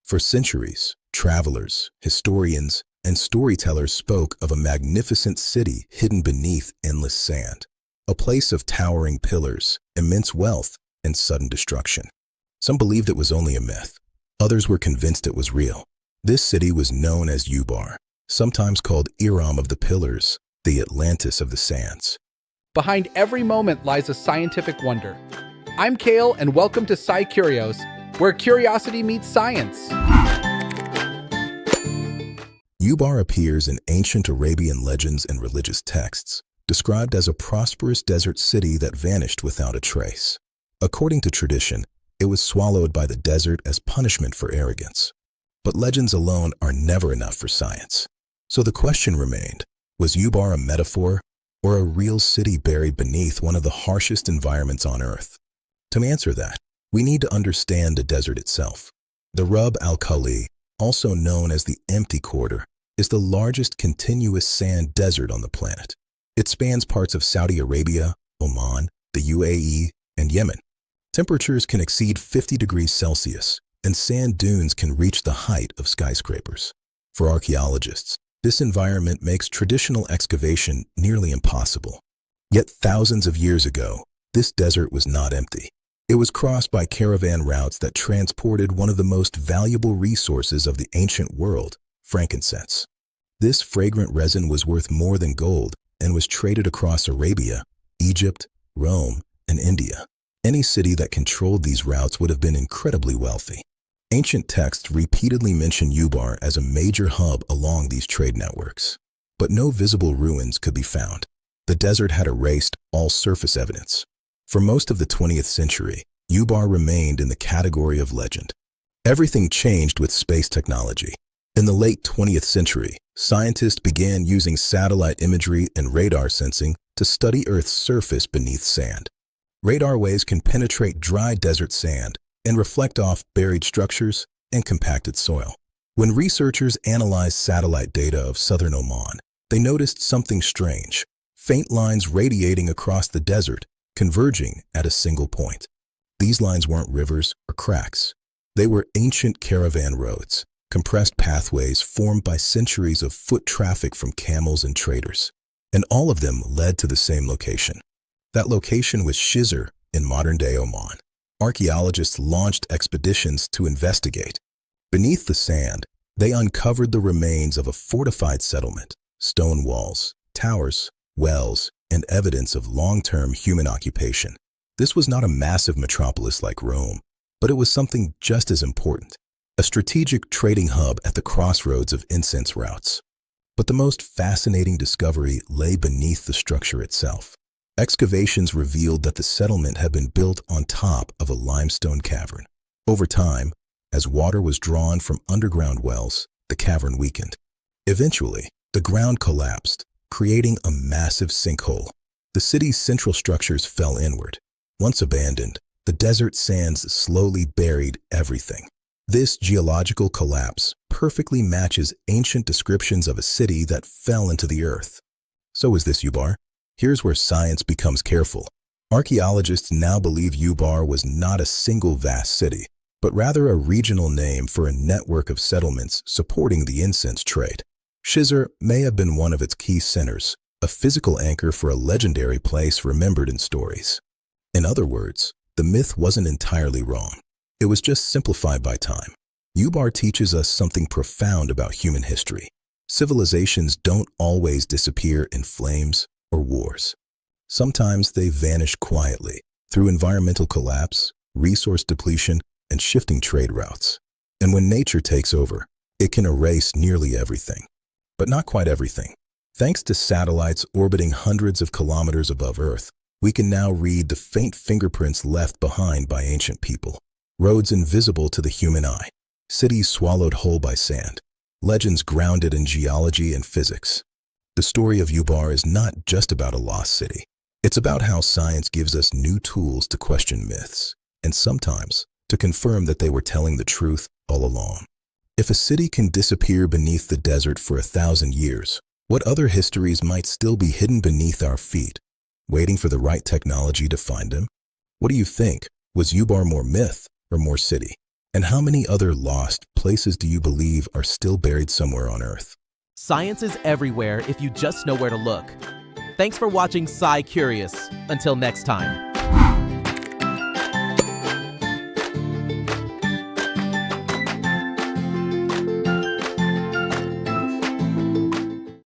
For centuries, travelers, historians, and storytellers spoke of a magnificent city hidden beneath endless sand, a place of towering pillars, immense wealth, and sudden destruction. Some believed it was only a myth. Others were convinced it was real. This city was known as Ubar, sometimes called Iram of the Pillars, the Atlantis of the Sands. Behind every moment lies a scientific wonder. I'm Kale, and welcome to SciCurious, where curiosity meets science. Ubar appears in ancient Arabian legends and religious texts, described as a prosperous desert city that vanished without a trace. According to tradition, it was swallowed by the desert as punishment for arrogance. But legends alone are never enough for science. So the question remained, was Ubar a metaphor or a real city buried beneath one of the harshest environments on Earth? To answer that, we need to understand the desert itself. The Rub al-Khali, also known as the Empty Quarter, is the largest continuous sand desert on the planet. It spans parts of Saudi Arabia, Oman, the UAE, and Yemen. Temperatures can exceed 50 degrees Celsius, and sand dunes can reach the height of skyscrapers. For archaeologists, this environment makes traditional excavation nearly impossible. Yet thousands of years ago, this desert was not empty. It was crossed by caravan routes that transported one of the most valuable resources of the ancient world, frankincense. This fragrant resin was worth more than gold and was traded across Arabia, Egypt, Rome, and India. Any city that controlled these routes would have been incredibly wealthy. Ancient texts repeatedly mention Ubar as a major hub along these trade networks. But no visible ruins could be found. The desert had erased all surface evidence. For most of the 20th century, Ubar remained in the category of legend. Everything changed with space technology. In the late 20th century, scientists began using satellite imagery and radar sensing to study Earth's surface beneath sand. Radar waves can penetrate dry desert sand and reflect off buried structures and compacted soil. When researchers analyzed satellite data of southern Oman, they noticed something strange: faint lines radiating across the desert, converging at a single point. These lines weren't rivers or cracks. They were ancient caravan roads, compressed pathways formed by centuries of foot traffic from camels and traders. And all of them led to the same location. That location was Shisr in modern-day Oman. Archaeologists launched expeditions to investigate. Beneath the sand, they uncovered the remains of a fortified settlement, stone walls, towers, wells, and evidence of long-term human occupation. This was not a massive metropolis like Rome, but it was something just as important: a strategic trading hub at the crossroads of incense routes. But the most fascinating discovery lay beneath the structure itself. Excavations revealed that the settlement had been built on top of a limestone cavern. Over time, as water was drawn from underground wells, the cavern weakened. Eventually, the ground collapsed, creating a massive sinkhole. The city's central structures fell inward. Once abandoned, the desert sands slowly buried everything. This geological collapse perfectly matches ancient descriptions of a city that fell into the earth. So is this Ubar? Here's where science becomes careful. Archaeologists now believe Ubar was not a single vast city, but rather a regional name for a network of settlements supporting the incense trade. Shisr may have been one of its key centers, a physical anchor for a legendary place remembered in stories. In other words, the myth wasn't entirely wrong. It was just simplified by time. Ubar teaches us something profound about human history. Civilizations don't always disappear in flames or wars. Sometimes they vanish quietly through environmental collapse, resource depletion, and shifting trade routes. And when nature takes over, it can erase nearly everything. But not quite everything. Thanks to satellites orbiting hundreds of kilometers above Earth, we can now read the faint fingerprints left behind by ancient people. Roads invisible to the human eye, cities swallowed whole by sand, legends grounded in geology and physics. The story of Ubar is not just about a lost city. It's about how science gives us new tools to question myths, and sometimes to confirm that they were telling the truth all along. If a city can disappear beneath the desert for 1,000 years, what other histories might still be hidden beneath our feet, waiting for the right technology to find them? What do you think? Was Ubar more myth or more city? And how many other lost, places do you believe are still buried somewhere on Earth? Science is everywhere if you just know where to look. Thanks for watching SciCurious. Until next time.